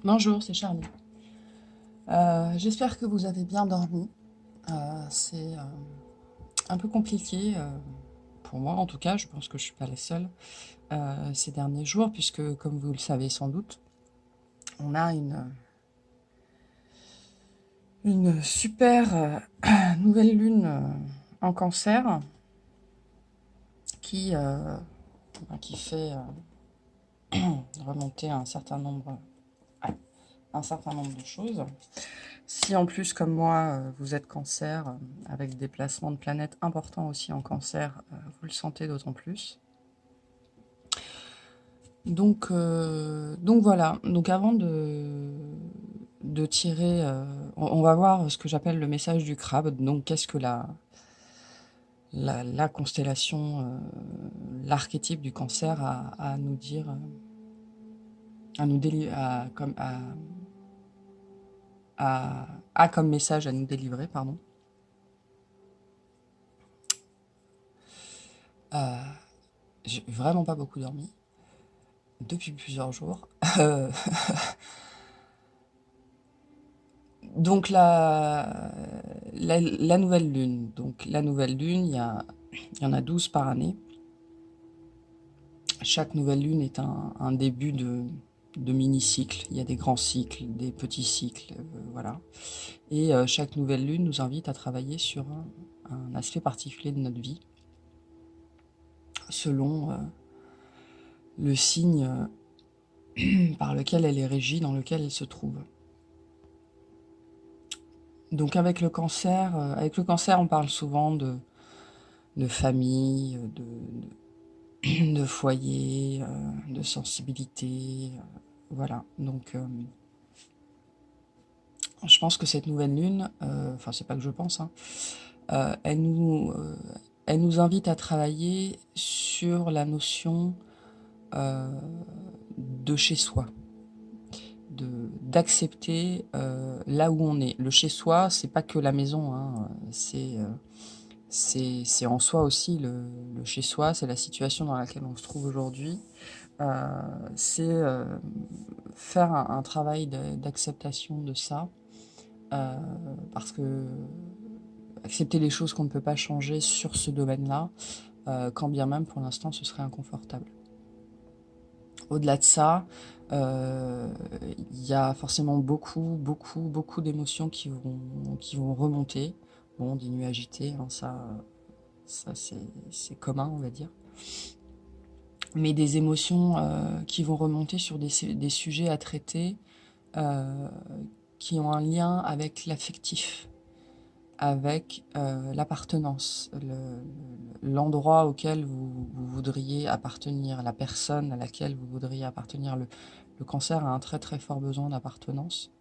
Bonjour, c'est Charlie. J'espère que vous avez bien dormi. C'est un peu compliqué, pour moi en tout cas, je pense que je suis pas la seule, ces derniers jours, puisque comme vous le savez sans doute, on a une super nouvelle lune en cancer qui, qui fait remonter un certain nombre de choses. Si en plus, comme moi, vous êtes cancer, avec des placements de planètes importants aussi en cancer, vous le sentez d'autant plus. Donc voilà. Donc avant de tirer, on va voir ce que j'appelle le message du crabe. Donc qu'est-ce que la constellation, l'archétype du cancer à nous dire, à nous délivrer, a comme message à nous délivrer, pardon. J'ai vraiment pas beaucoup dormi depuis plusieurs jours. Donc la nouvelle lune. Donc la nouvelle lune, il y en a 12 par année. Chaque nouvelle lune est un début de mini-cycle. Il y a des grands cycles, des petits cycles, voilà. Et chaque nouvelle lune nous invite à travailler sur un aspect particulier de notre vie, selon le signe par lequel elle est régie, dans lequel elle se trouve. Donc avec le cancer, on parle souvent de famille, de foyer, de sensibilité, voilà. Donc, je pense que cette nouvelle lune, enfin c'est pas que je pense, hein, euh, elle nous, euh, elle nous invite à travailler sur la notion euh, de chez soi, d'accepter là où on est. Le chez soi, c'est pas que la maison, hein, c'est en soi aussi le chez soi, c'est la situation dans laquelle on se trouve aujourd'hui. C'est faire un travail d'acceptation de ça, euh, parce que accepter les choses qu'on ne peut pas changer sur ce domaine-là, quand bien même pour l'instant ce serait inconfortable. Au-delà de ça, il y a forcément beaucoup d'émotions qui vont remonter. Bon, des nuits agités, hein, ça c'est commun, on va dire. Mais des émotions qui vont remonter sur des sujets à traiter, euh, qui ont un lien avec l'affectif, avec l'appartenance, l'endroit auquel vous voudriez appartenir, la personne à laquelle vous voudriez appartenir. Le cancer a un très fort besoin d'appartenance,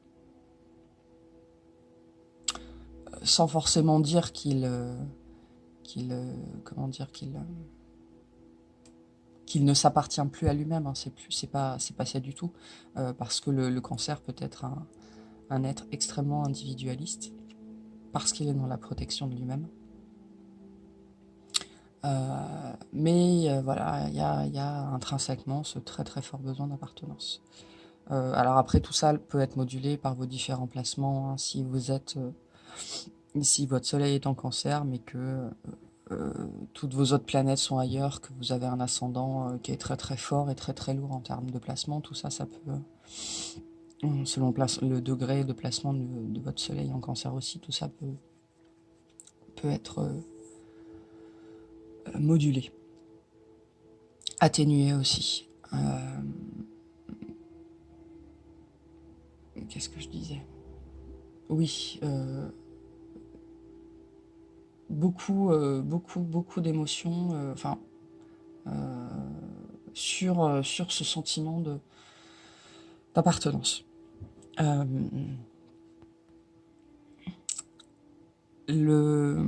sans forcément dire qu'il comment dire qu'il ne s'appartient plus à lui-même, hein. C'est pas ça du tout, parce que le cancer peut être un être extrêmement individualiste, parce qu'il est dans la protection de lui-même. Mais voilà, il y a intrinsèquement ce très fort besoin d'appartenance. Alors après, tout ça peut être modulé par vos différents placements, hein. Si vous êtes, si votre soleil est en cancer, mais que toutes vos autres planètes sont ailleurs, que vous avez un ascendant qui est très fort et très lourd en termes de placement, tout ça, ça peut, selon le degré de placement de votre soleil en cancer aussi, tout ça peut être modulé, atténué aussi. Qu'est-ce que je disais? Oui, beaucoup d'émotions, enfin, sur ce sentiment d'appartenance. Euh, le,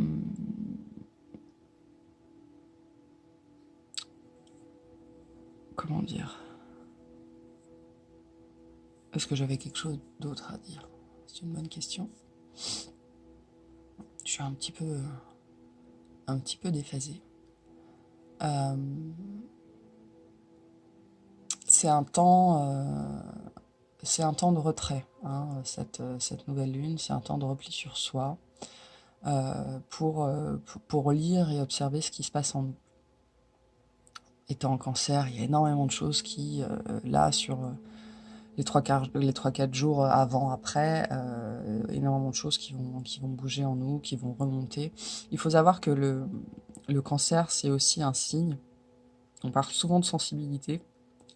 comment dire? Est-ce que j'avais quelque chose d'autre à dire? C'est une bonne question. Je suis un petit peu déphasée. C'est un temps c'est un temps de retrait, hein, cette nouvelle lune, c'est un temps de repli sur soi, pour lire et observer ce qui se passe en nous. Étant en Cancer, il y a énormément de choses qui, là, sur les 3-4 jours avant, après, énormément de choses qui vont bouger en nous, qui vont remonter. Il faut savoir que le Cancer, c'est aussi un signe, on parle souvent de sensibilité,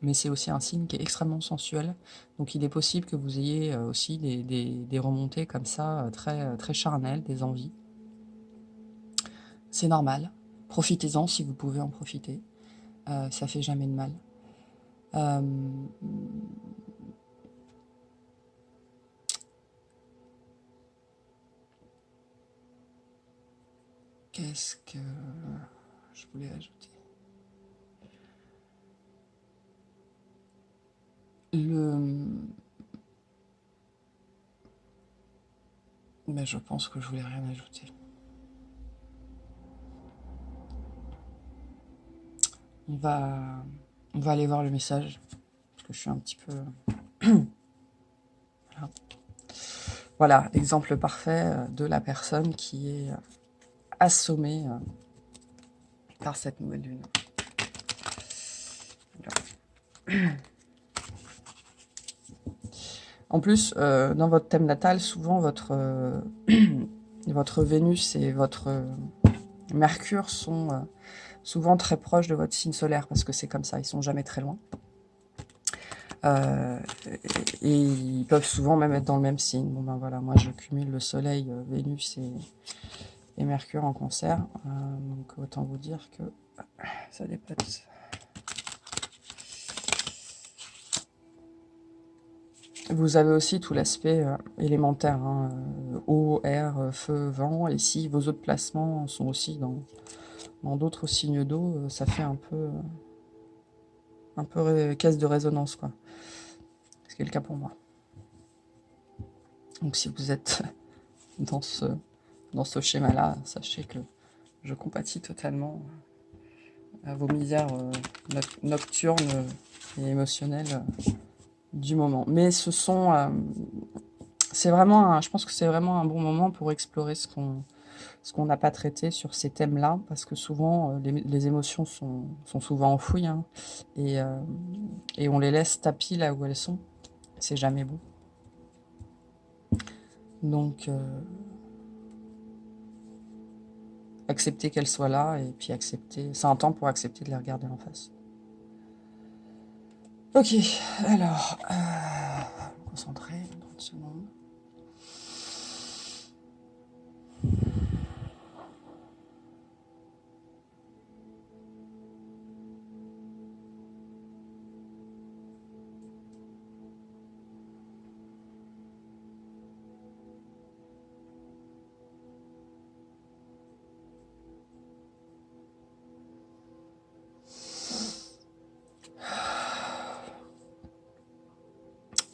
mais c'est aussi un signe qui est extrêmement sensuel. Donc il est possible que vous ayez aussi des remontées comme ça, très charnelles, des envies. C'est normal. Profitez-en si vous pouvez en profiter. Ça fait jamais de mal. Euh, Qu'est-ce que je voulais ajouter? Mais je pense que je voulais rien ajouter. On va, on va aller voir le message, parce que je suis un petit peu... Voilà. Voilà, exemple parfait de la personne qui est assommée par cette nouvelle lune. Voilà. En plus, dans votre thème natal, souvent votre Vénus et votre Mercure sont souvent très proches de votre signe solaire, parce que c'est comme ça, ils sont jamais très loin. Et ils peuvent souvent même être dans le même signe. Bon ben voilà, moi je cumule le Soleil, Vénus et Mercure en Cancer, donc autant vous dire que ça dépasse. Vous avez aussi tout l'aspect élémentaire, hein, eau, air, feu, vent, et si vos autres placements sont aussi dans d'autres signes d'eau, ça fait un peu caisse de résonance, quoi. Ce qui est le cas pour moi. Donc si vous êtes dans ce schéma-là, sachez que je compatis totalement à vos misères nocturnes et émotionnelles du moment. Mais c'est vraiment, je pense que c'est vraiment un bon moment pour explorer ce qu'on n'a pas traité sur ces thèmes-là, parce que souvent, les émotions sont souvent enfouies, hein, et on les laisse tapis là où elles sont. C'est jamais bon. Donc, accepter qu'elles soient là, et puis c'est un temps pour accepter de les regarder en face. Ok, alors, concentrer, 30 secondes.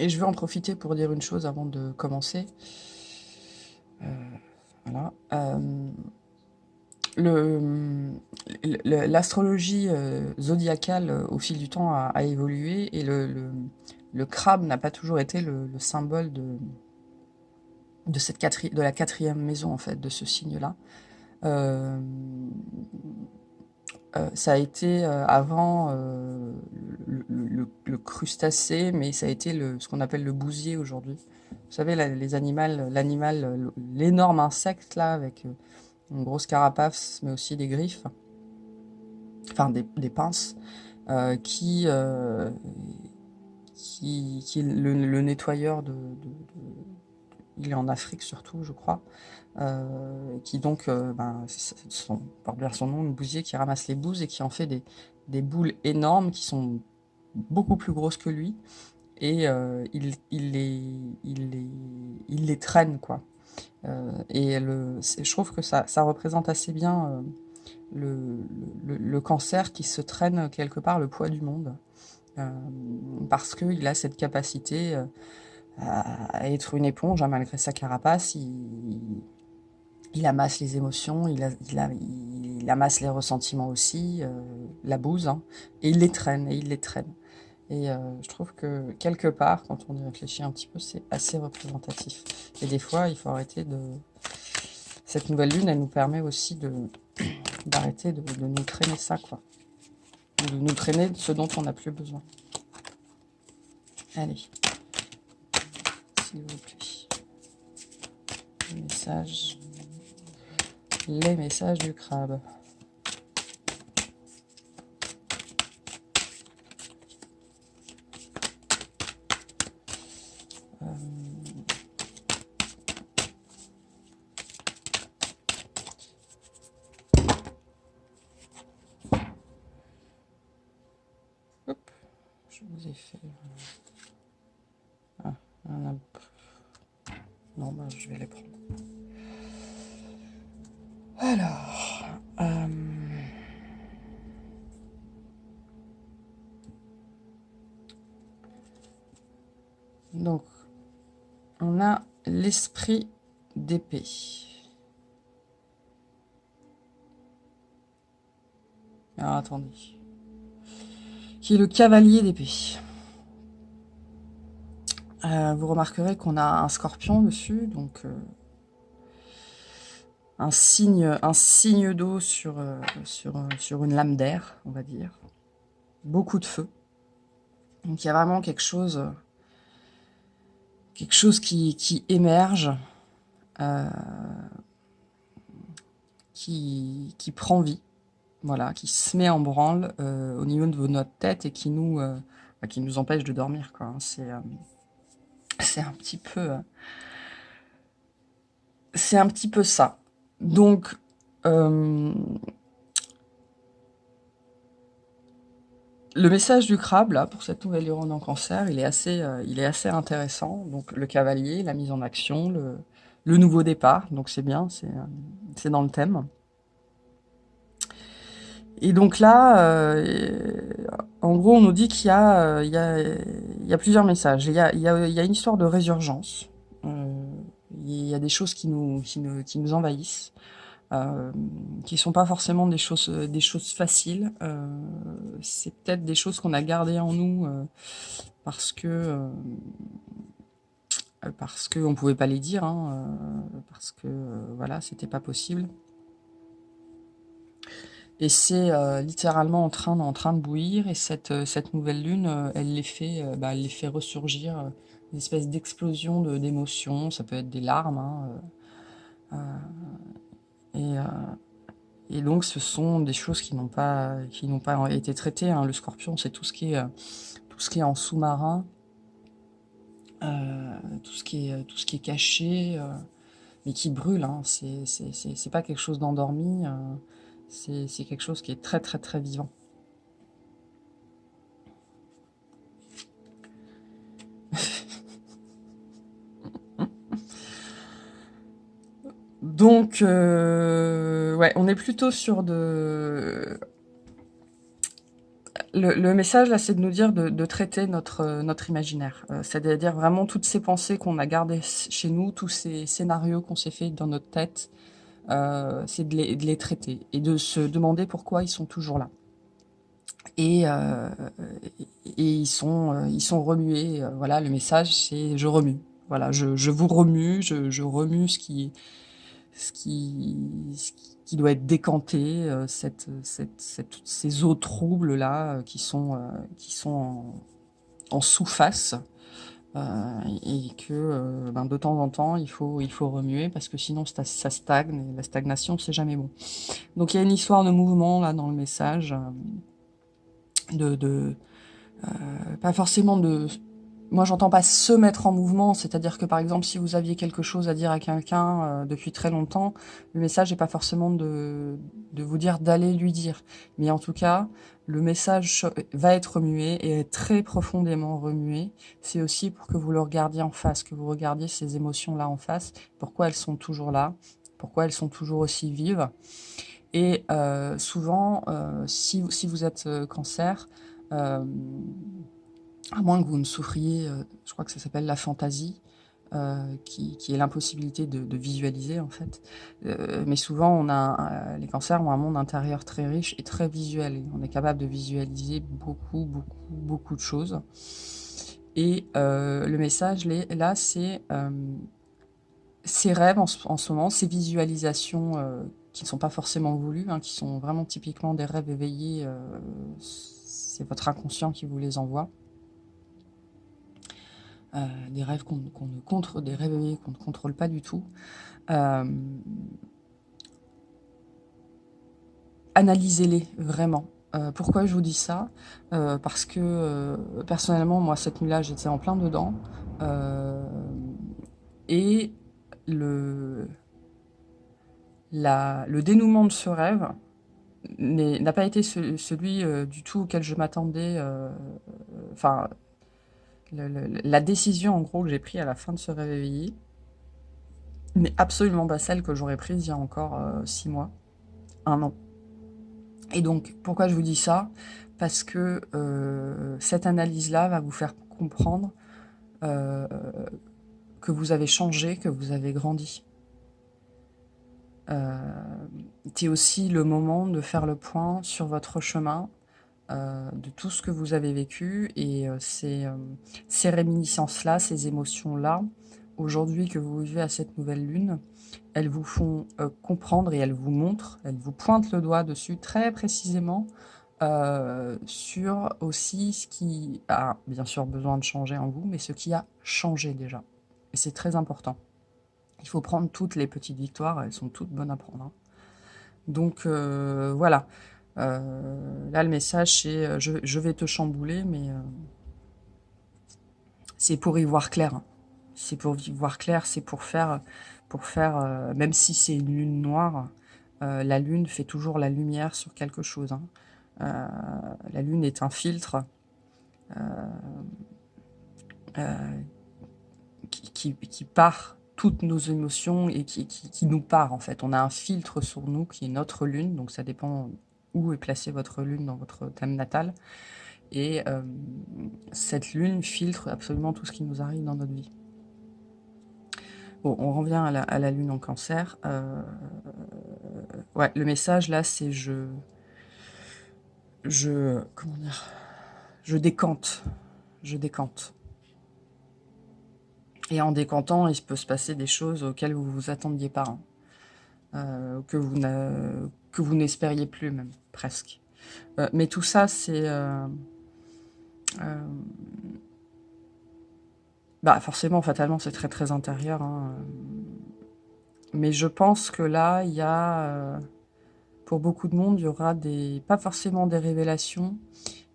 Et je vais en profiter pour dire une chose avant de commencer. Voilà. L'astrologie zodiacale au fil du temps a évolué, et le crabe n'a pas toujours été le symbole de la quatrième maison, en fait, de ce signe-là. Ça a été avant le crustacé, mais ça a été ce qu'on appelle le bousier aujourd'hui. Vous savez, l'énorme insecte là, avec une grosse carapace, mais aussi des griffes, enfin des pinces, qui est le nettoyeur il est en Afrique surtout, je crois, qui donc porte bien son nom, le bousier, qui ramasse les bouses et qui en fait des boules énormes qui sont beaucoup plus grosses que lui, et il les traîne, quoi. Je trouve que ça représente assez bien le cancer qui se traîne quelque part le poids du monde, parce qu'il a cette capacité à être une éponge, hein, malgré sa carapace. Il amasse les émotions, il amasse les ressentiments aussi, la bouse, hein, et il les traîne, Et je trouve que quelque part, quand on y réfléchit un petit peu, c'est assez représentatif. Et des fois, il faut arrêter de... Cette nouvelle lune, elle nous permet aussi d'arrêter de nous traîner ça, quoi. De nous traîner ce dont on n'a plus besoin. Allez, s'il vous plaît. Les messages du crabe. Hop, je vous ai fait... Ah, non, bah, je vais les prendre. Alors... Donc, on a l'esprit d'épée. Alors, attendez. Qui est le cavalier d'épée. Vous remarquerez qu'on a un scorpion dessus, donc un signe d'eau sur une lame d'air, on va dire. Beaucoup de feu. Donc il y a vraiment quelque chose qui émerge, qui prend vie, voilà, qui se met en branle au niveau de notre tête et qui nous empêche de dormir, quoi. C'est un petit peu ça. Donc le message du crabe, là, pour cette nouvelle lune en cancer, il est assez intéressant. Donc, le cavalier, la mise en action, le nouveau départ. Donc, c'est bien, c'est dans le thème. Et donc là, en gros, on nous dit qu'il y a plusieurs messages. Il y a une histoire de résurgence. Il y a des choses qui nous envahissent. Qui sont pas forcément des choses faciles. C'est peut-être des choses qu'on a gardées en nous parce qu'on pouvait pas les dire, hein, parce que voilà, c'était pas possible. Et c'est littéralement en train de bouillir. Et cette nouvelle lune, elle les fait ressurgir, une espèce d'explosion d'émotions. Ça peut être des larmes, hein, et Et donc, ce sont des choses qui n'ont pas été traitées, hein. Le scorpion, c'est tout ce qui est en sous-marin, tout ce qui est caché, mais qui brûle, hein. C'est pas quelque chose d'endormi, c'est quelque chose qui est très, très, très vivant. Donc, ouais, on est plutôt sur le message, là, c'est de nous dire de traiter notre imaginaire. C'est-à-dire vraiment toutes ces pensées qu'on a gardées chez nous, tous ces scénarios qu'on s'est fait dans notre tête, c'est de les traiter et de se demander pourquoi ils sont toujours là. Et ils sont remués. Voilà, le message, c'est je remue. Voilà, je vous remue, je remue ce qui doit être décanté, toutes ces eaux troubles là qui sont en sous-face, et que de temps en temps il faut remuer parce que sinon ça stagne et la stagnation c'est jamais bon. Donc il y a une histoire de mouvement là dans le message, de pas forcément de... Moi, j'entends pas se mettre en mouvement, c'est-à-dire que, par exemple, si vous aviez quelque chose à dire à quelqu'un depuis très longtemps, le message n'est pas forcément de vous dire d'aller lui dire. Mais en tout cas, le message va être remué et est très profondément remué. C'est aussi pour que vous le regardiez en face, que vous regardiez ces émotions-là en face, pourquoi elles sont toujours là, pourquoi elles sont toujours aussi vives. Et souvent, si vous êtes cancer, à moins que vous ne souffriez, je crois que ça s'appelle la fantaisie, qui est l'impossibilité de visualiser, en fait. Mais souvent, les cancers ont un monde intérieur très riche et très visuel. Et on est capable de visualiser beaucoup, beaucoup, beaucoup de choses. Et le message, là, c'est ces rêves en ce moment, ces visualisations qui ne sont pas forcément voulues, hein, qui sont vraiment typiquement des rêves éveillés, c'est votre inconscient qui vous les envoie. Des rêves des rêves éveillés qu'on ne contrôle pas du tout. Analysez-les vraiment. Pourquoi je vous dis ça? Parce que personnellement, moi, cette nuit-là, j'étais en plein dedans. Et le dénouement de ce rêve n'a pas été celui du tout auquel je m'attendais. Enfin, la décision, en gros, que j'ai prise à la fin de ce rêve éveillé n'est absolument pas celle que j'aurais prise il y a encore 6 mois, 1 an. Et donc, pourquoi je vous dis ça? Parce que cette analyse-là va vous faire comprendre que vous avez changé, que vous avez grandi. C'est aussi le moment de faire le point sur votre chemin, de tout ce que vous avez vécu et ces réminiscences-là, ces émotions-là, aujourd'hui que vous vivez à cette nouvelle lune, elles vous font comprendre et elles vous montrent, elles vous pointent le doigt dessus très précisément sur aussi ce qui a bien sûr besoin de changer en vous, mais ce qui a changé déjà. Et c'est très important. Il faut prendre toutes les petites victoires, elles sont toutes bonnes à prendre, hein. Donc voilà. Là, le message, c'est je vais te chambouler, mais c'est pour y voir clair, hein. C'est pour y voir clair, c'est pour faire, même si c'est une lune noire, la lune fait toujours la lumière sur quelque chose, hein. La lune est un filtre qui part toutes nos émotions et qui nous part, en fait. On a un filtre sur nous qui est notre lune, donc ça dépend où est placée votre lune dans votre thème natal. Et cette lune filtre absolument tout ce qui nous arrive dans notre vie. Bon, on revient à la lune en cancer. Ouais, le message là, c'est comment dire, je décante. Je décante. Et en décantant, il peut se passer des choses auxquelles vous vous attendiez pas, hein, que vous n'espériez plus même, presque. Mais tout ça, c'est bah forcément, fatalement, c'est très très intérieur, hein. Mais je pense que là, il y a pour beaucoup de monde, il y aura pas forcément des révélations,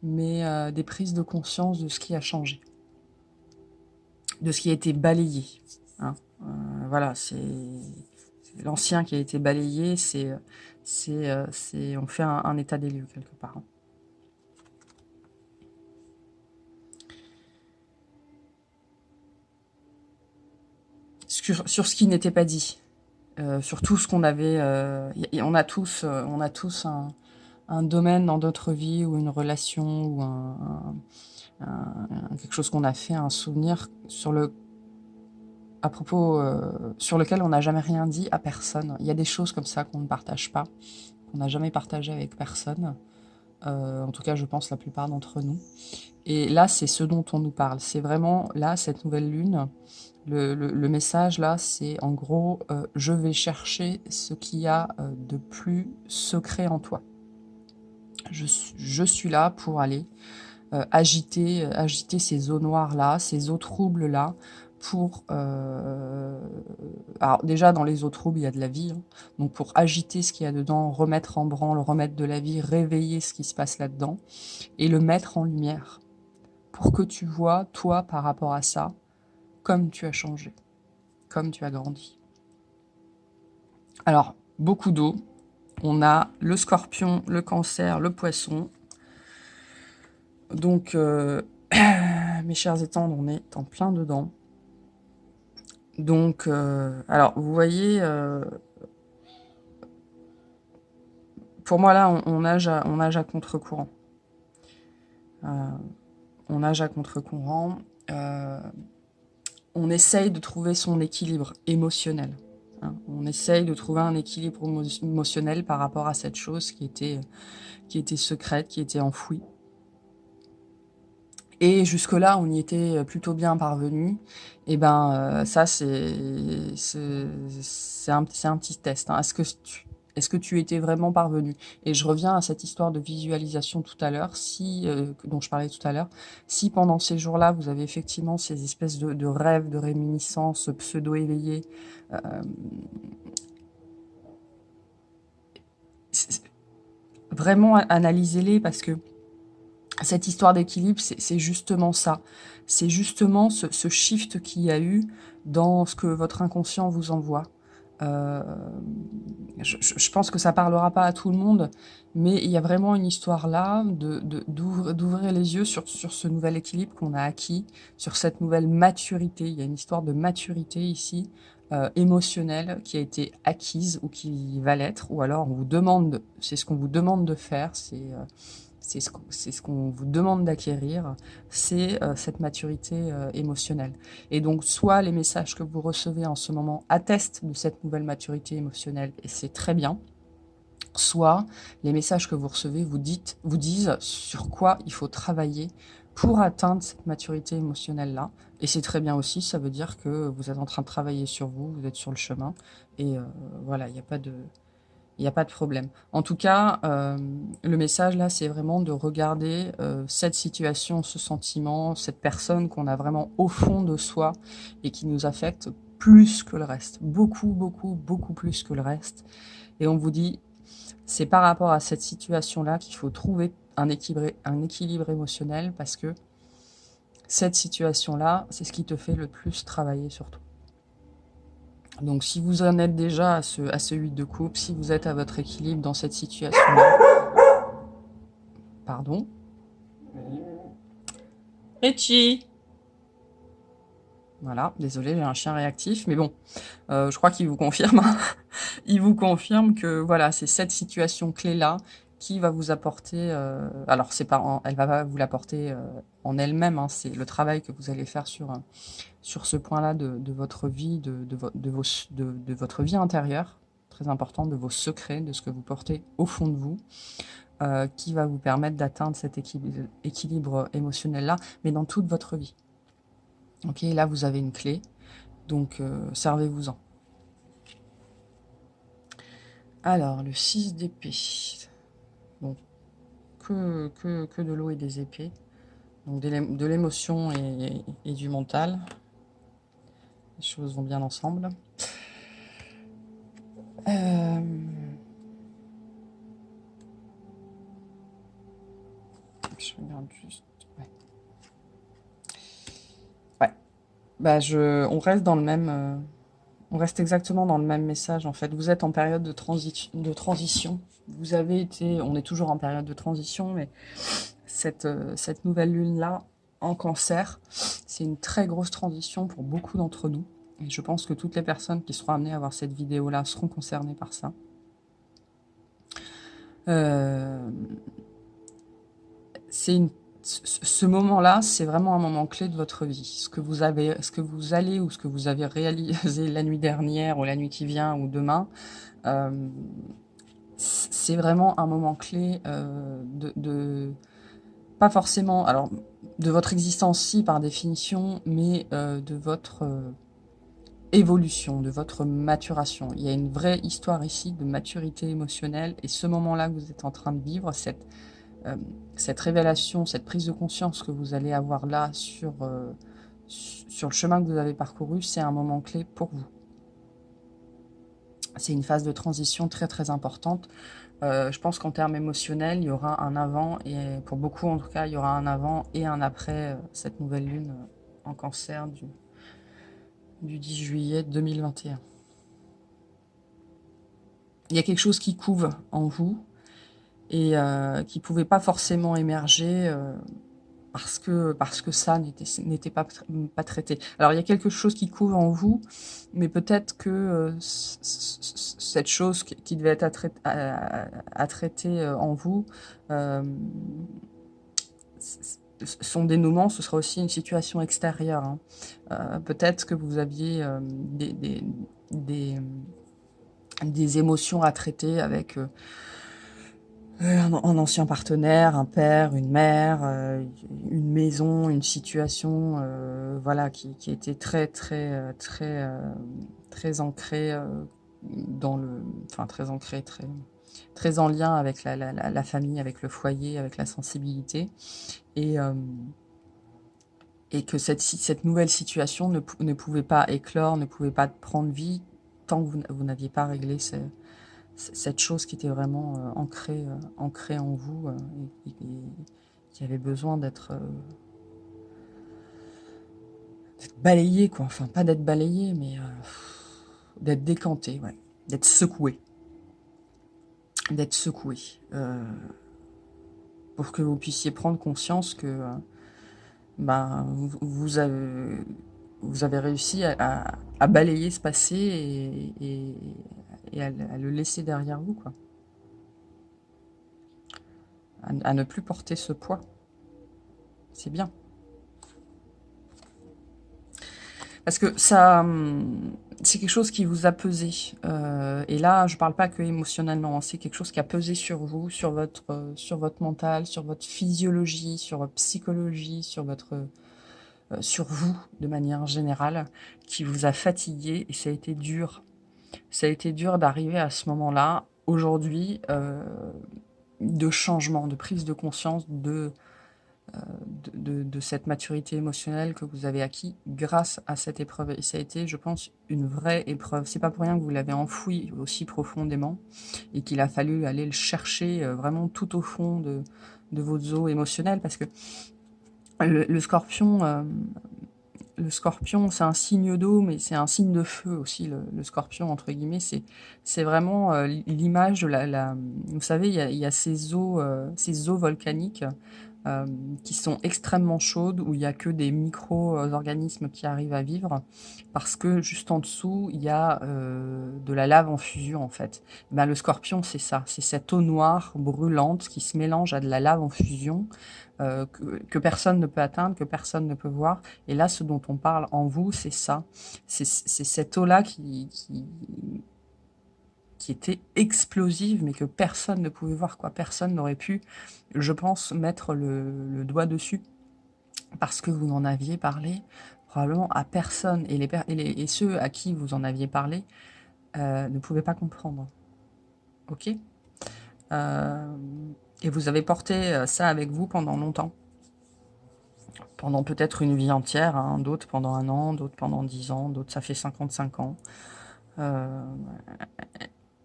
mais des prises de conscience de ce qui a changé, de ce qui a été balayé, hein. Voilà, c'est l'ancien qui a été balayé, on fait un état des lieux quelque part, hein. Sur ce qui n'était pas dit, sur tout ce qu'on avait, on a tous un domaine dans notre vie ou une relation ou quelque chose qu'on a fait, un souvenir à propos, sur lequel on n'a jamais rien dit à personne. Il y a des choses comme ça qu'on ne partage pas, qu'on n'a jamais partagé avec personne. En tout cas, je pense la plupart d'entre nous. Et là, c'est ce dont on nous parle. C'est vraiment, là, cette nouvelle lune, le message, là, c'est en gros, je vais chercher ce qu'il y a de plus secret en toi. Je suis là pour aller agiter ces eaux noires-là, ces eaux troubles-là, pour... alors déjà, dans les eaux troubles, il y a de la vie, hein. Donc pour agiter ce qu'il y a dedans, remettre en branle, remettre de la vie, réveiller ce qui se passe là-dedans, et le mettre en lumière, pour que tu vois, toi, par rapport à ça, comme tu as changé, comme tu as grandi. Alors, beaucoup d'eau. On a le scorpion, le cancer, le poisson. Donc, mes chers étendres, on est en plein dedans. Donc, alors, vous voyez, pour moi, là, on nage à contre-courant. On nage à contre-courant. on essaye de trouver son équilibre émotionnel, hein. On essaye de trouver un équilibre émotionnel par rapport à cette chose qui était secrète, qui était enfouie. Et jusque-là, on y était plutôt bien parvenus. Et ben, ça, c'est un petit test, hein. Est-ce que tu étais vraiment parvenu? Et je reviens à cette histoire de visualisation tout à l'heure, si, dont je parlais tout à l'heure. Si pendant ces jours-là, vous avez effectivement ces espèces de rêves, de réminiscences pseudo-éveillées, hem, c vraiment analysez-les parce que cette histoire d'équilibre, c'est justement ça. C'est justement ce shift qu'il y a eu dans ce que votre inconscient vous envoie. Hem, je pense que ça parlera pas à tout le monde, mais il y a vraiment une histoire là d'ouvrir les yeux sur ce nouvel équilibre qu'on a acquis, sur cette nouvelle maturité. Il y a une histoire de maturité ici, émotionnelle qui a été acquise ou qui va l'être, ou alors on vous demande c'est ce qu'on vous demande de faire, c'est ce qu'on vous demande d'acquérir, c'est, cette maturité, émotionnelle. Et donc soit les messages que vous recevez en ce moment attestent de cette nouvelle maturité émotionnelle et c'est très bien, soit les messages que vous recevez vous disent sur quoi il faut travailler pour atteindre cette maturité émotionnelle-là. Et c'est très bien aussi, ça veut dire que vous êtes en train de travailler sur vous, vous êtes sur le chemin et voilà, il y a pas de problème. En tout cas, le message là, c'est vraiment de regarder, cette situation, ce sentiment, cette personne qu'on a vraiment au fond de soi et qui nous affecte plus que le reste. Beaucoup, beaucoup, beaucoup plus que le reste et on vous dit: «C'est par rapport à cette situation-là qu'il faut trouver un équilibre émotionnel parce que cette situation-là, c'est ce qui te fait le plus travailler sur toi». Donc si vous en êtes déjà à ce 8 de coupe, si vous êtes à votre équilibre dans cette situation-là, pardon? Richie! Voilà, désolé, j'ai un chien réactif, mais bon, je crois qu'il vous confirme, hein. Il vous confirme que voilà, c'est cette situation clé-là qui va vous apporter, alors c'est pas en elle va pas vous l'apporter, en elle-même, hein, c'est le travail que vous allez faire sur ce point-là de votre vie, de votre vie intérieure, très important, de vos secrets, de ce que vous portez au fond de vous, qui va vous permettre d'atteindre cet équilibre émotionnel-là, mais dans toute votre vie. OK, là, vous avez une clé, donc servez-vous-en. Alors, le 6 d'épée. Bon, que de l'eau et des épées, donc de l'émotion et du mental. Les choses vont bien ensemble. Je regarde juste. Ouais. Ouais. Bah, on reste dans le même. On reste exactement dans le même message en fait. Vous êtes en période de transition. Vous avez été. On est toujours en période de transition, mais cette nouvelle lune-là, en cancer, c'est une très grosse transition pour beaucoup d'entre nous. Et je pense que toutes les personnes qui seront amenées à voir cette vidéo-là seront concernées par ça. Euh, c'est une ce moment-là, c'est vraiment un moment clé de votre vie. Ce que vous allez ou ce que vous avez réalisé la nuit dernière ou la nuit qui vient ou demain, euh, c'est vraiment un moment clé pas forcément, alors de votre existence si par définition, mais de votre évolution, de votre maturation. Il y a une vraie histoire ici de maturité émotionnelle et ce moment-là que vous êtes en train de vivre, cette révélation, cette prise de conscience que vous allez avoir là sur le chemin que vous avez parcouru, c'est un moment clé pour vous. C'est une phase de transition très très importante. Je pense qu'en termes émotionnels, il y aura un avant, et pour beaucoup en tout cas, il y aura un avant et un après cette nouvelle lune en cancer du 10 juillet 2021. Il y a quelque chose qui couve en vous et qui ne pouvait pas forcément émerger parce que ça n'était pas traité. Alors il y a quelque chose qui couve en vous, mais peut-être que cette chose qui devait être à traiter en vous, euh, son dénouement, ce sera aussi une situation extérieure, hein. Peut-être que vous aviez, des, des émotions à traiter avec, un ancien partenaire, un père, une mère, une maison, une situation, voilà, qui était très, très, très ancrée, dans le enfin très ancrée, très très en lien avec la famille, avec le foyer, avec la sensibilité et que cette nouvelle situation ne pouvait pas éclore, ne pouvait pas prendre vie tant que vous n'aviez pas réglé cette chose qui était vraiment, ancrée en vous, et qui avait besoin d'être balayée, quoi. Enfin, pas d'être balayée, mais d'être décantée, ouais, d'être secouée. D'être secouée, pour que vous puissiez prendre conscience que, ben, vous avez réussi à balayer ce passé et à le laisser derrière vous, quoi. À ne plus porter ce poids. C'est bien. Parce que ça, c'est quelque chose qui vous a pesé. Et là, je parle pas que émotionnellement, hein, c'est quelque chose qui a pesé sur vous, sur votre mental, sur votre physiologie, sur votre psychologie, sur vous de manière générale, qui vous a fatigué et ça a été dur. Ça a été dur d'arriver à ce moment-là, aujourd'hui, de changement, de prise de conscience de cette maturité émotionnelle que vous avez acquis grâce à cette épreuve. Et ça a été, je pense, une vraie épreuve. C'est pas pour rien que vous l'avez enfoui aussi profondément et qu'il a fallu aller le chercher vraiment tout au fond de vos os émotionnels parce que le scorpion, le scorpion, c'est un signe d'eau, mais c'est un signe de feu aussi, le scorpion, entre guillemets. C'est vraiment l'image de vous savez, il y a ces eaux volcaniques qui sont extrêmement chaudes, où il n'y a que des micro-organismes qui arrivent à vivre, parce que juste en dessous, il y a de la lave en fusion, en fait. Ben, le scorpion, c'est ça, c'est cette eau noire brûlante qui se mélange à de la lave en fusion, que personne ne peut atteindre, que personne ne peut voir. Et là, ce dont on parle en vous, c'est ça. C'est cette eau-là qui était explosive, mais que personne ne pouvait voir, quoi. Personne n'aurait pu, je pense, mettre le doigt dessus, parce que vous n'en aviez parlé probablement à personne. Et ceux à qui vous en aviez parlé ne pouvaient pas comprendre. Ok. Et vous avez porté ça avec vous pendant longtemps. Pendant peut-être une vie entière, hein, d'autres pendant 1 an, d'autres pendant 10 ans, d'autres ça fait 55 ans. Euh,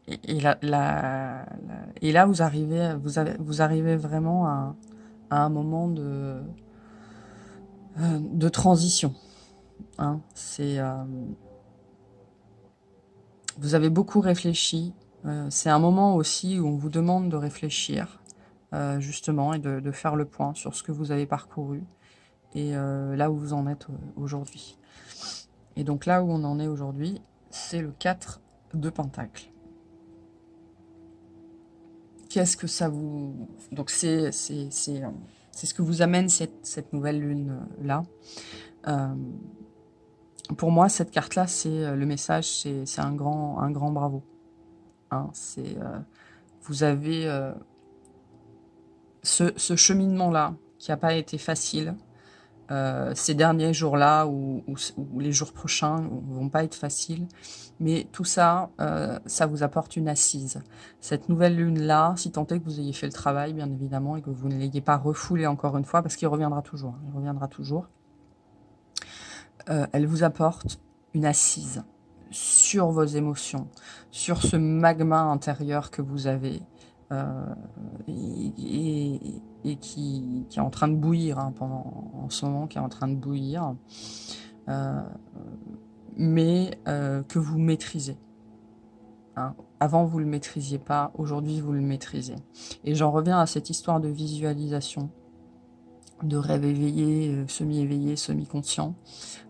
et là, vous arrivez vraiment à un moment de transition, hein. Vous avez beaucoup réfléchi. C'est un moment aussi où on vous demande de réfléchir, justement, et de faire le point sur ce que vous avez parcouru et là où vous en êtes aujourd'hui. Et donc là où on en est aujourd'hui, c'est le 4 de Pentacle. Qu'est-ce que ça vous... Donc c'est ce que vous amène cette nouvelle lune-là. Pour moi, cette carte-là, c'est le message, c'est un grand bravo, hein. Vous avez ce cheminement-là qui n'a pas été facile. Ces derniers jours-là ou les jours prochains ne vont pas être faciles. Mais tout ça, ça vous apporte une assise. Cette nouvelle lune-là, si tant est que vous ayez fait le travail, bien évidemment, et que vous ne l'ayez pas refoulé encore une fois, parce qu'il reviendra toujours, hein, il reviendra toujours, elle vous apporte une assise sur vos émotions, sur ce magma intérieur que vous avez, et qui est en train de bouillir, hein, en ce moment, qui est en train de bouillir, mais que vous maîtrisez, hein. Avant, vous ne le maîtrisiez pas, aujourd'hui, vous le maîtrisez. Et j'en reviens à cette histoire de visualisation, de rêve éveillé, semi-éveillé, semi-conscient,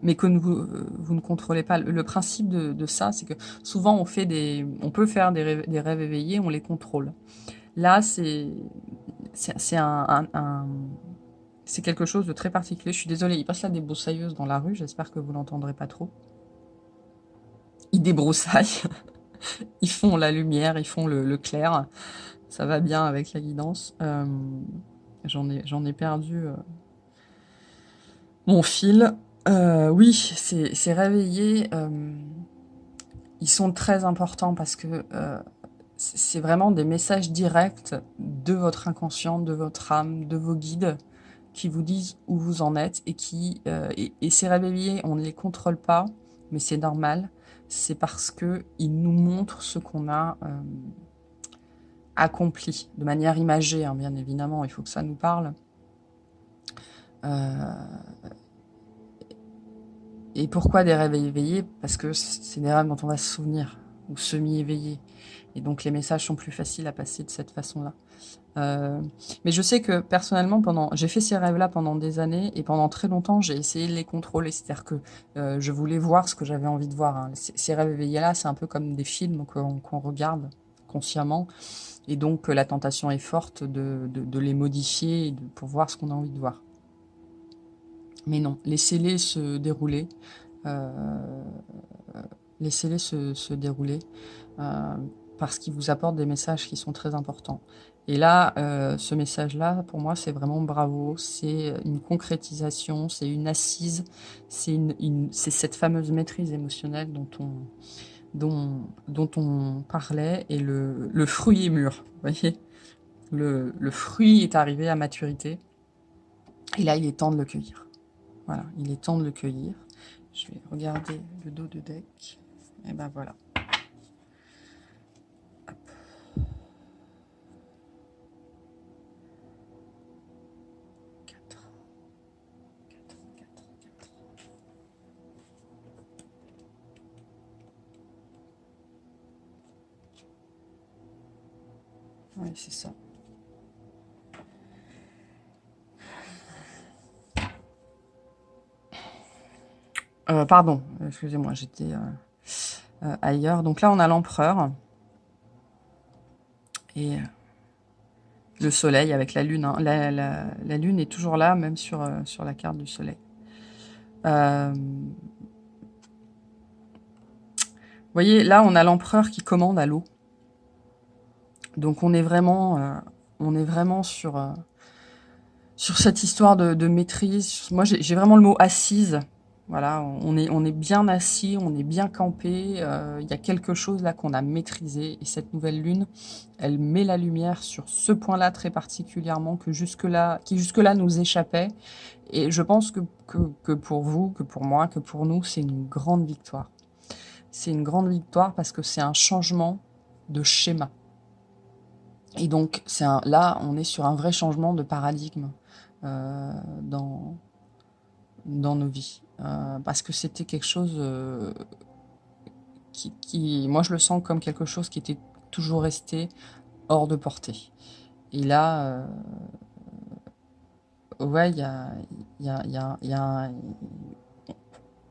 mais que vous ne contrôlez pas. Le principe de ça, c'est que souvent on peut faire des rêves éveillés, on les contrôle. Là, c'est c'est quelque chose de très particulier. Je suis désolée, il passe là des broussailleuses dans la rue, j'espère que vous l'entendrez pas trop. Ils débroussaillent, ils font la lumière, ils font le clair. Ça va bien avec la guidance. J'en ai perdu mon fil. Oui, ces réveillés, ils sont très importants parce que c'est vraiment des messages directs de votre inconscient, de votre âme, de vos guides qui vous disent où vous en êtes et ces réveillés, on ne les contrôle pas, mais c'est normal. C'est parce que ils nous montrent ce qu'on a accompli de manière imagée, hein, bien évidemment. Il faut que ça nous parle. Et pourquoi des rêves éveillés? Parce que c'est des rêves dont on va se souvenir, ou semi-éveillés. Et donc les messages sont plus faciles à passer de cette façon-là. Mais je sais que personnellement, j'ai fait ces rêves-là pendant des années, et pendant très longtemps, j'ai essayé de les contrôler. C'est-à-dire que je voulais voir ce que j'avais envie de voir, hein. Ces rêves éveillés-là, c'est un peu comme des films qu'on regarde consciemment. Et donc la tentation est forte de les modifier pour voir ce qu'on a envie de voir. Mais non, laissez-les se dérouler. Laissez-les se dérouler parce qu'ils vous apportent des messages qui sont très importants. Et là, ce message-là, pour moi, c'est vraiment bravo. C'est une concrétisation, c'est une assise, c'est cette fameuse maîtrise émotionnelle dont on parlait, et le fruit est mûr. Vous voyez, le fruit est arrivé à maturité. Et là, il est temps de le cueillir. Voilà, il est temps de le cueillir. Je vais regarder le dos de deck. Et ben voilà. Hop. 4. Oui, c'est ça. Pardon, excusez-moi, j'étais ailleurs. Donc là, on a l'empereur et le soleil avec la lune. Hein. La lune est toujours là, même sur la carte du soleil. Vous voyez, là, on a l'empereur qui commande à l'eau. Donc on est vraiment sur cette histoire de maîtrise. Moi, j'ai vraiment le mot assise. Voilà, on est bien assis, on est bien campé. Il y a quelque chose là qu'on a maîtrisé. Et cette nouvelle lune, elle met la lumière sur ce point-là très particulièrement qui jusque-là nous échappait. Et je pense que pour vous, que pour moi, que pour nous, c'est une grande victoire. C'est une grande victoire parce que c'est un changement de schéma. Et donc, là, on est sur un vrai changement de paradigme dans nos vies. Parce que c'était quelque chose moi, je le sens comme quelque chose qui était toujours resté hors de portée. Et là, ouais,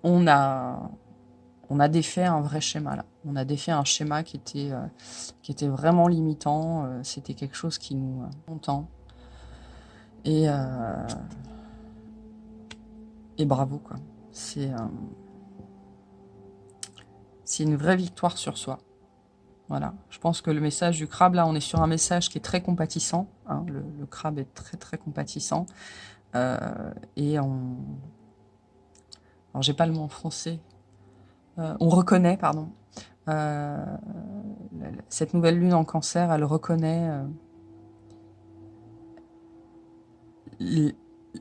on a défait un vrai schéma là. On a défait un schéma qui était vraiment limitant. C'était quelque chose qui nous longtemps. Et bravo quoi. C'est une vraie victoire sur soi. Voilà. Je pense que le message du crabe, là, on est sur un message qui est très compatissant. Hein. Le crabe est très très compatissant. Et alors, j'ai pas le mot en français. On reconnaît, pardon. Cette nouvelle lune en cancer, elle reconnaît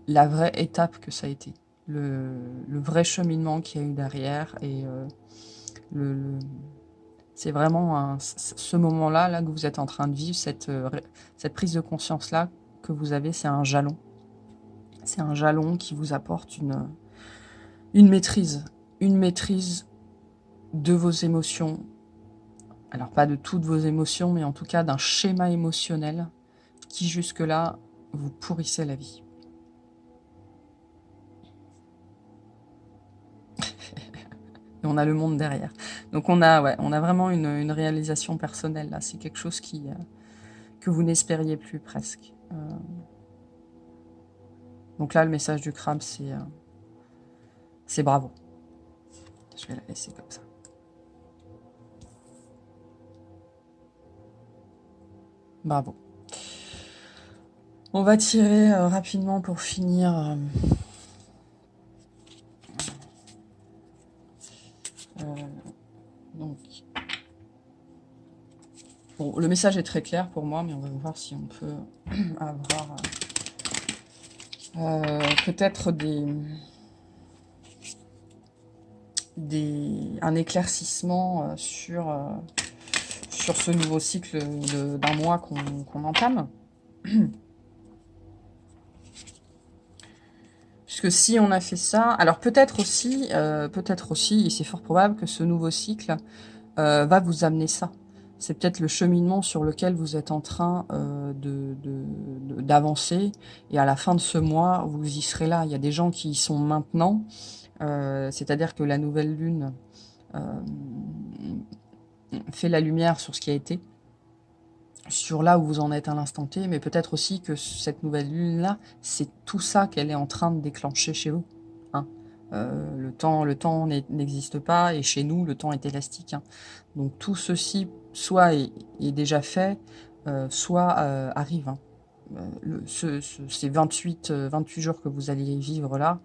la vraie étape que ça a été. Le vrai cheminement qu'il y a eu derrière. Et c'est vraiment ce moment-là là, que vous êtes en train de vivre, cette prise de conscience-là que vous avez, c'est un jalon. C'est un jalon qui vous apporte une maîtrise de vos émotions. Alors pas de toutes vos émotions, mais en tout cas d'un schéma émotionnel qui jusque-là vous pourrissait la vie. Et on a le monde derrière. Donc on a vraiment une réalisation personnelle là. C'est quelque chose que vous n'espériez plus presque. Donc là, le message du crabe, c'est bravo. Je vais la laisser comme ça. Bravo. On va tirer rapidement pour finir. Donc, bon, le message est très clair pour moi, mais on va voir si on peut avoir peut-être un éclaircissement sur ce nouveau cycle d'un mois qu'on entame. Puisque si on a fait ça, alors peut-être aussi, et c'est fort probable que ce nouveau cycle va vous amener ça. C'est peut-être le cheminement sur lequel vous êtes en train d'avancer, et à la fin de ce mois, vous y serez là. Il y a des gens qui y sont maintenant, c'est-à-dire que la nouvelle lune fait la lumière sur ce qui a été, sur là où vous en êtes à l'instant T, mais peut-être aussi que cette nouvelle lune-là, c'est tout ça qu'elle est en train de déclencher chez vous. Hein. Le temps n'existe pas, et chez nous, le temps est élastique. Hein. Donc tout ceci, soit est déjà fait, soit arrive. Hein. Ces 28 jours que vous allez vivre là,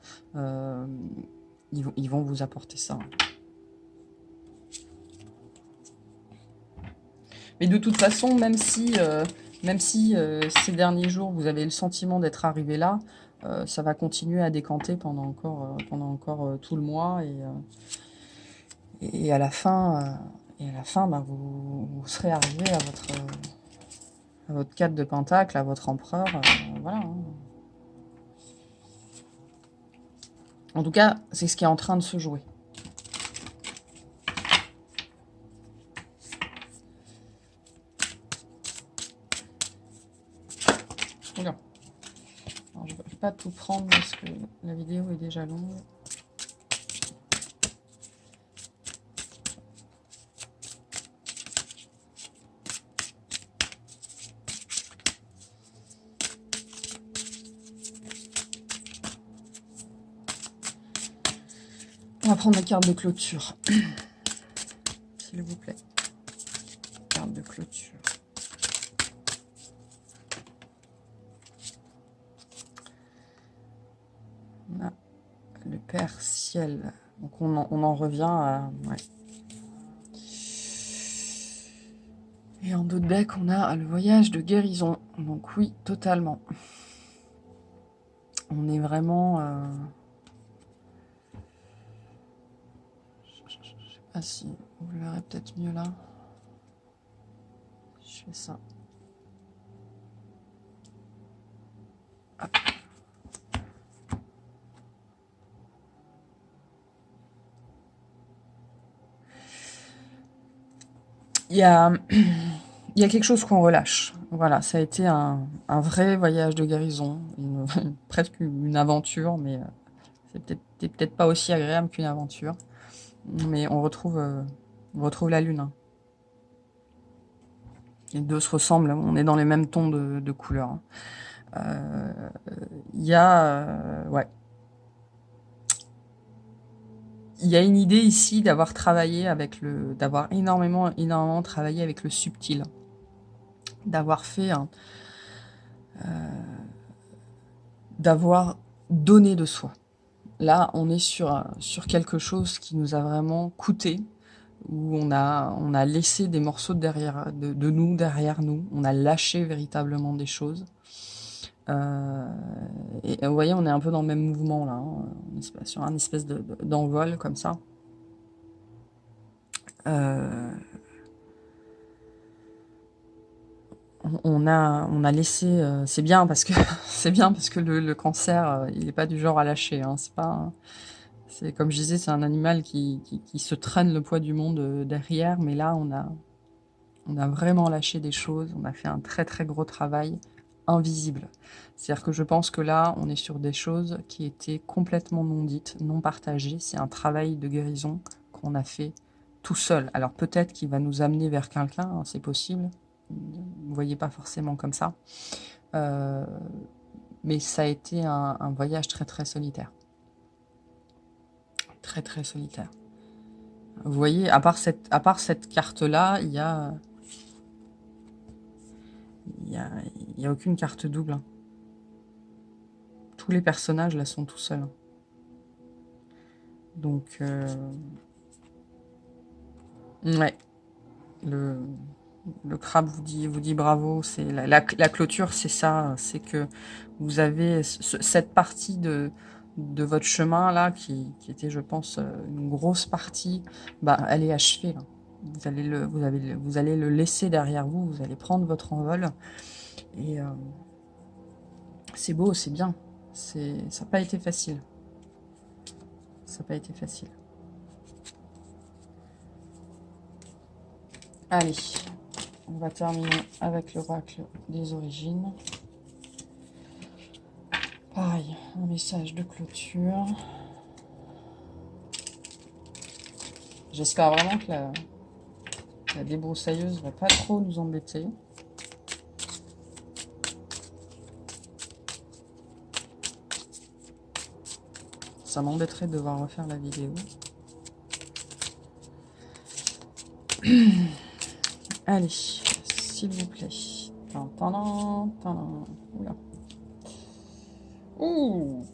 ils vont vous apporter ça. Mais de toute façon, même si ces derniers jours, vous avez le sentiment d'être arrivé là, ça va continuer à décanter pendant encore tout le mois. Et à la fin, ben, vous serez arrivé à votre 4 de pentacle, à votre empereur. Voilà. Hein. En tout cas, c'est ce qui est en train de se jouer. Oula. Alors, je ne vais pas tout prendre parce que la vidéo est déjà longue. On va prendre la carte de clôture. S'il vous plaît. Carte de clôture. On a le Père Ciel. Donc on en revient à... Ouais. Et en dos de deck, on a le voyage de guérison. Donc oui, totalement. On est vraiment... Je sais pas si vous le verrez peut-être mieux là. Je fais ça. Hop. Il y a quelque chose qu'on relâche. Voilà, ça a été un vrai voyage de guérison, presque une aventure, mais c'est peut-être pas aussi agréable qu'une aventure. Mais on retrouve la lune. Hein. Les deux se ressemblent, on est dans les mêmes tons de couleurs. Il y a... ouais. Il y a une idée ici d'avoir travaillé d'avoir énormément travaillé avec le subtil, d'avoir fait d'avoir donné de soi. Là, on est sur quelque chose qui nous a vraiment coûté, où on a laissé des morceaux de nous derrière nous, on a lâché véritablement des choses. Et vous voyez, on est un peu dans le même mouvement là, hein, sur un espèce d'envol comme ça. On a laissé, c'est bien parce que le cancer, il n'est pas du genre à lâcher. Hein, c'est comme je disais, c'est un animal qui se traîne le poids du monde derrière, mais là on a vraiment lâché des choses. On a fait un très très gros travail invisible. C'est-à-dire que je pense que là, on est sur des choses qui étaient complètement non dites, non partagées. C'est un travail de guérison qu'on a fait tout seul. Alors peut-être qu'il va nous amener vers quelqu'un, hein, c'est possible. Vous ne voyez pas forcément comme ça. mais ça a été un voyage très très solitaire. Très très solitaire. Vous voyez, à part cette carte-là, il y a, il y a aucune carte double, hein. Tous les personnages là sont tout seuls. Donc, ouais, le, le crabe vous dit bravo. C'est la clôture, c'est ça. C'est que vous avez cette partie de votre chemin là qui était, je pense, une grosse partie. Bah, elle est achevée là. Vous allez le laisser derrière vous. Vous allez prendre votre envol. Et c'est beau, c'est bien. Ça n'a pas été facile. Ça n'a pas été facile. Allez, on va terminer avec l'oracle des origines. Pareil, un message de clôture. J'espère vraiment que la débroussailleuse va pas trop nous embêter. Ça m'embêterait de devoir refaire la vidéo. Allez, s'il vous plaît. Oula. Ouh,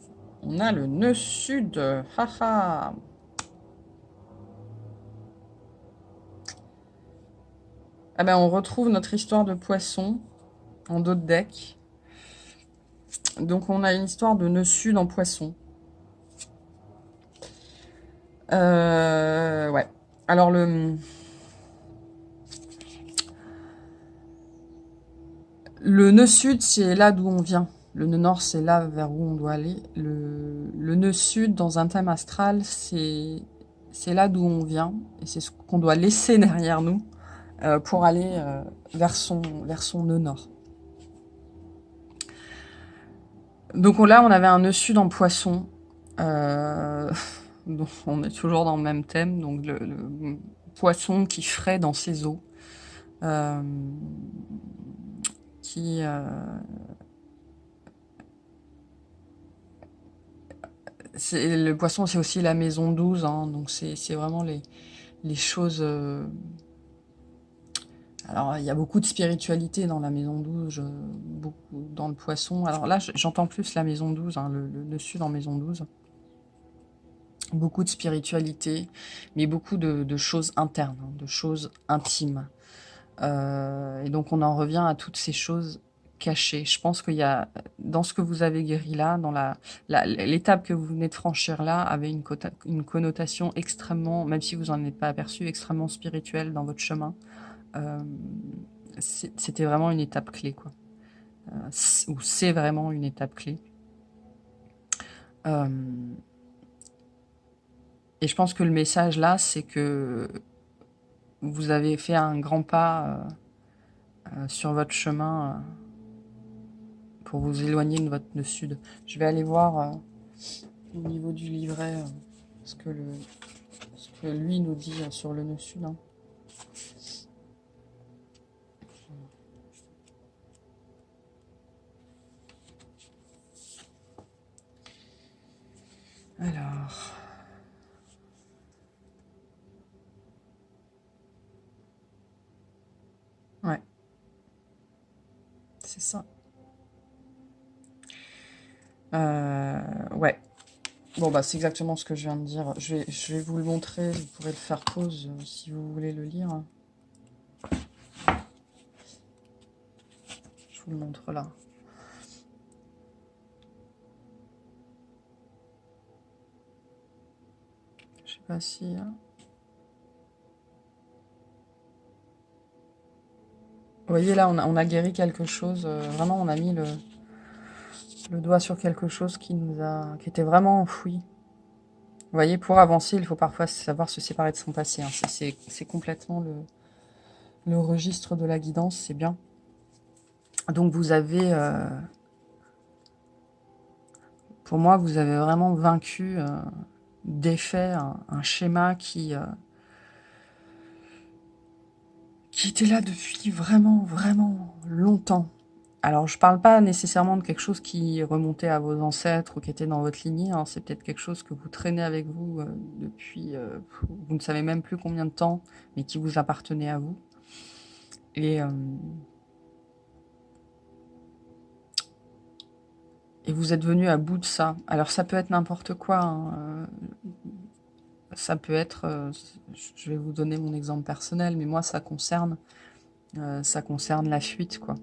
on a le nœud sud. Haha. Ah ben, on retrouve notre histoire de poisson en dos de deck. Donc, on a une histoire de nœud sud en poisson. Ouais. Alors, le nœud sud, c'est là d'où on vient. Le nœud nord, c'est là vers où on doit aller. Le nœud sud, dans un thème astral, c'est là d'où on vient. Et c'est ce qu'on doit laisser derrière nous pour aller vers son nœud nord. Donc là, on avait un nœud sud en poisson. Donc on est toujours dans le même thème. Donc le poisson qui fraie dans ses eaux. Le poisson, c'est aussi la maison 12, hein, donc c'est vraiment les choses... Alors, il y a beaucoup de spiritualité dans la maison 12, beaucoup dans le poisson. Alors là, j'entends plus la maison 12, hein, le sud en maison 12. Beaucoup de spiritualité, mais beaucoup de choses internes, hein, de choses intimes. Et donc, on en revient à toutes ces choses cachées. Je pense qu'il y a, dans ce que vous avez guéri là, dans l'étape que vous venez de franchir là, avait une connotation extrêmement, même si vous n'en êtes pas aperçu, extrêmement spirituelle dans votre chemin. C'était vraiment une étape clé, quoi. Ou c'est vraiment une étape clé. Et je pense que le message là, c'est que vous avez fait un grand pas sur votre chemin pour vous éloigner de votre nœud sud. Je vais aller voir au niveau du livret ce que lui nous dit sur le nœud sud. Hein. Alors... Ouais. C'est ça. Ouais. Bon, bah, c'est exactement ce que je viens de dire. Je vais vous le montrer. Vous pourrez le faire pause si vous voulez le lire. Je vous le montre là. Je sais pas si... Vous voyez là, on a guéri quelque chose. Vraiment, on a mis le doigt sur quelque chose qui était vraiment enfoui. Vous voyez, pour avancer, il faut parfois savoir se séparer de son passé. Hein. C'est complètement le registre de la guidance, c'est bien. Donc vous avez, pour moi, vous avez vraiment vaincu, défait un schéma qui était là depuis vraiment, vraiment longtemps. Alors, je parle pas nécessairement de quelque chose qui remontait à vos ancêtres ou qui était dans votre lignée, hein. C'est peut-être quelque chose que vous traînez avec vous depuis, vous ne savez même plus combien de temps, mais qui vous appartenait à vous. Et, et vous êtes venu à bout de ça. Alors, ça peut être n'importe quoi, hein, ça peut être, je vais vous donner mon exemple personnel, mais moi, ça concerne la fuite, quoi.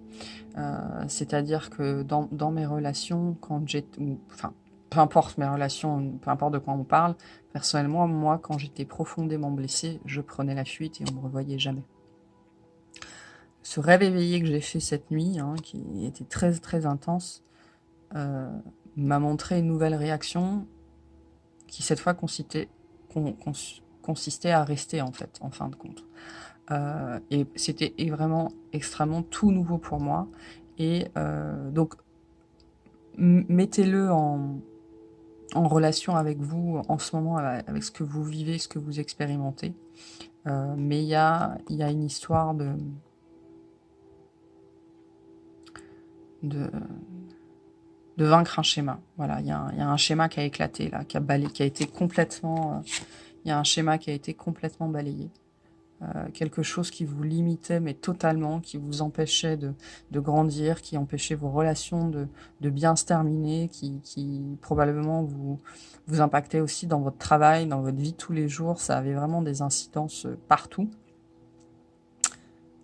C'est-à-dire que dans mes relations, quand j'étais, enfin, peu importe mes relations, peu importe de quoi on parle, personnellement, moi, quand j'étais profondément blessée, je prenais la fuite et on me revoyait jamais. Ce rêve éveillé que j'ai fait cette nuit, hein, qui était très très intense, m'a montré une nouvelle réaction qui cette fois consistait à rester en fait, en fin de compte. Et c'était vraiment extrêmement tout nouveau pour moi. Et donc, mettez-le en relation avec vous en ce moment, avec ce que vous vivez, ce que vous expérimentez. Mais il y a une histoire de, de vaincre un schéma. Voilà, il y a un schéma qui a éclaté, là, qui a été complètement... il y a un schéma qui a été complètement balayé. Quelque chose qui vous limitait, mais totalement, qui vous empêchait de grandir, qui empêchait vos relations de bien se terminer, qui probablement vous impactait aussi dans votre travail, dans votre vie de tous les jours. Ça avait vraiment des incidences partout.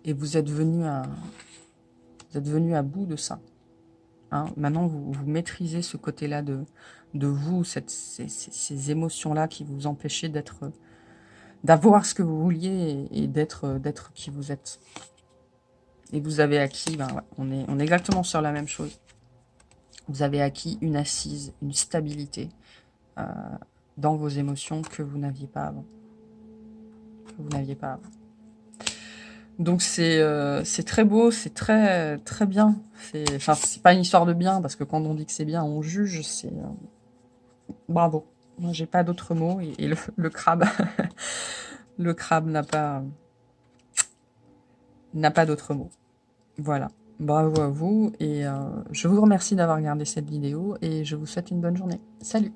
Et vous êtes venu à bout de ça. Hein. Maintenant, vous maîtrisez ce côté-là de vous, ces émotions-là qui vous empêchaient d'avoir ce que vous vouliez et d'être qui vous êtes. Et vous avez acquis, ben, ouais, on est exactement sur la même chose. Vous avez acquis une assise, une stabilité dans vos émotions que vous n'aviez pas avant. Donc c'est très beau, c'est très très bien. Enfin, c'est pas une histoire de bien, parce que quand on dit que c'est bien, on juge. C'est bravo. Moi, j'ai pas d'autres mots. Et le crabe, le crabe n'a pas d'autres mots. Voilà. Bravo à vous. Et je vous remercie d'avoir regardé cette vidéo. Et je vous souhaite une bonne journée. Salut!